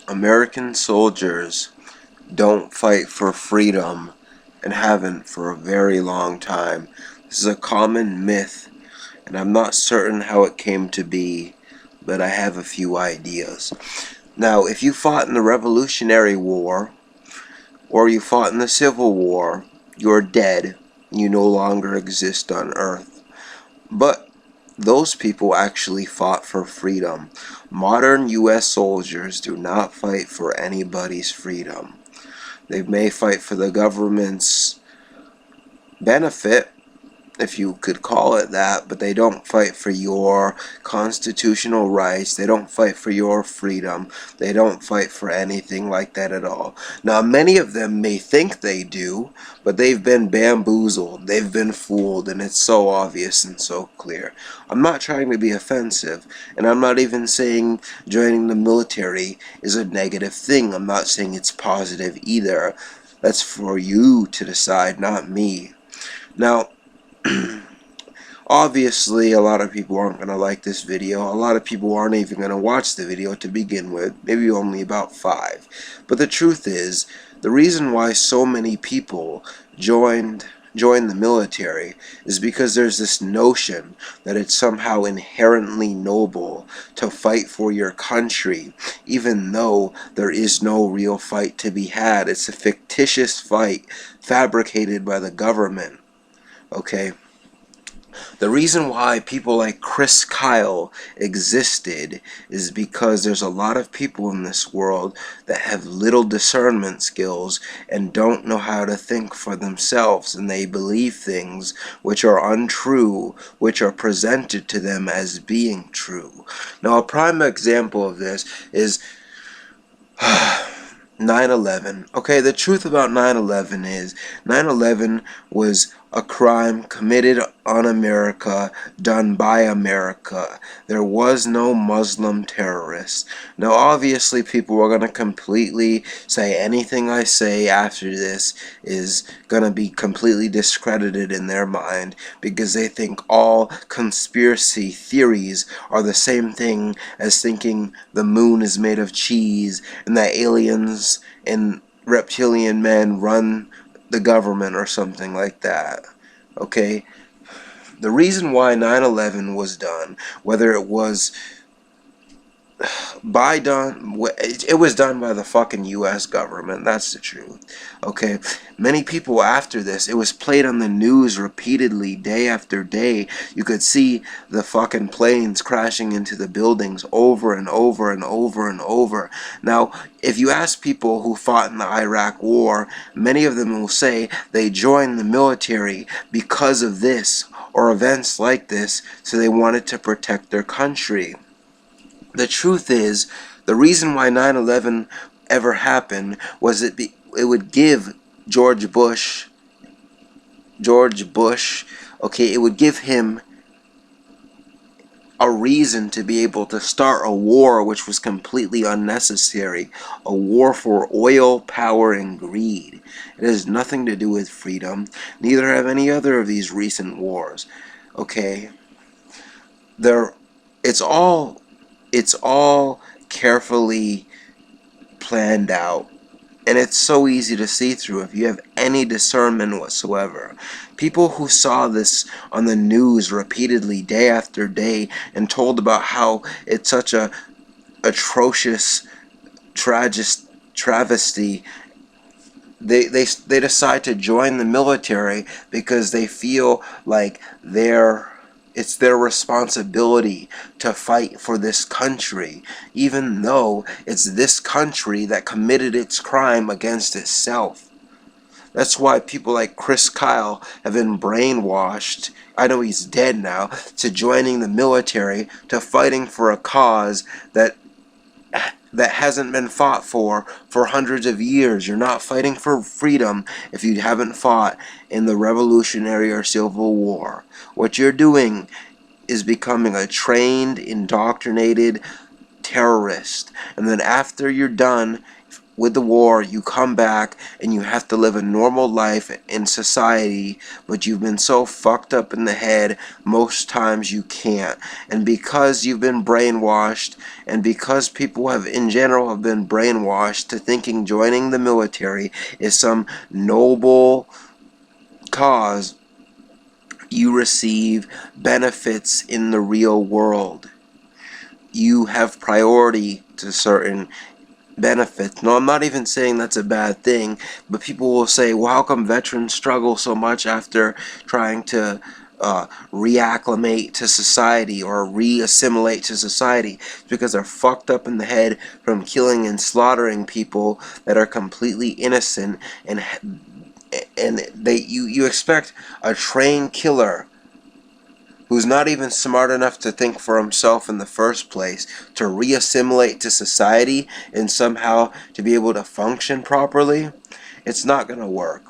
American soldiers don't fight for freedom and haven't for a very long time. This is a common myth, and I'm not certain how it came to be, but I have a few ideas. Now, if you fought in the Revolutionary War, or you fought in the Civil War, you're dead. You no longer exist on Earth. But those people actually fought for freedom. Modern US soldiers do not fight for anybody's freedom. They may fight for the government's benefit, if you could call it that, but they don't fight for your constitutional rights. They don't fight for your freedom. They don't fight for anything like that at all. Now, many of them may think they do, but they've been bamboozled. They've been fooled, and it's so obvious and so clear. I'm not trying to be offensive, and I'm not even saying joining the military is a negative thing. I'm not saying it's positive either. That's for you to decide, not me. Now, obviously, a lot of people aren't going to like this video. A lot of people aren't even going to watch the video to begin with. Maybe only about 5. But the truth is, the reason why so many people join the military is because there's this notion that it's somehow inherently noble to fight for your country, even though there is no real fight to be had. It's a fictitious fight fabricated by the government. Okay? The reason why people like Chris Kyle existed is because there's a lot of people in this world that have little discernment skills and don't know how to think for themselves, and they believe things which are untrue, which are presented to them as being true. Now, a prime example of this is 9/11. Okay, the truth about 9/11 is 9/11 was a crime committed on America, done by America. There was no Muslim terrorists. Now, obviously, people are going to completely say anything I say after this is going to be completely discredited in their mind because they think all conspiracy theories are the same thing as thinking the moon is made of cheese and that aliens and reptilian men run the government or something like that. Okay? The reason why 9/11 was done, whether it was it was done by the fucking US government. That's the truth. Okay? Many people after this, it was played on the news repeatedly, day after day. You could see the fucking planes crashing into the buildings over and over and over and over. Now, if you ask people who fought in the Iraq War, many of them will say they joined the military because of this or events like this, so they wanted to protect their country. The truth is, the reason why 9/11 ever happened was it would give George Bush, okay, it would give him a reason to be able to start a war which was completely unnecessary, a war for oil, power, and greed. It has nothing to do with freedom. Neither have any other of these recent wars. Okay? It's all carefully planned out, and it's so easy to see through if you have any discernment whatsoever. People who saw this on the news repeatedly day after day and told about how it's such a atrocious travesty, they decide to join the military because they feel like it's their responsibility to fight for this country, even though it's this country that committed its crime against itself. That's why people like Chris Kyle have been brainwashed, I know he's dead now, to joining the military, to fighting for a cause that hasn't been fought for hundreds of years. You're not fighting for freedom if you haven't fought in the Revolutionary or Civil War. What you're doing is becoming a trained, indoctrinated terrorist. And then after you're done with the war, you come back and you have to live a normal life in society, but you've been so fucked up in the head, most times you can't. And because you've been brainwashed, and because people have, in general, have been brainwashed to thinking joining the military is some noble cause, you receive benefits in the real world. You have priority to certain benefits. No, I'm not even saying that's a bad thing, but people will say, well, how come veterans struggle so much after trying to reacclimate to society or re-assimilate to society? It's because they're fucked up in the head from killing and slaughtering people that are completely innocent, and you expect a trained killer who's not even smart enough to think for himself in the first place, to re-assimilate to society and somehow to be able to function properly. It's not going to work.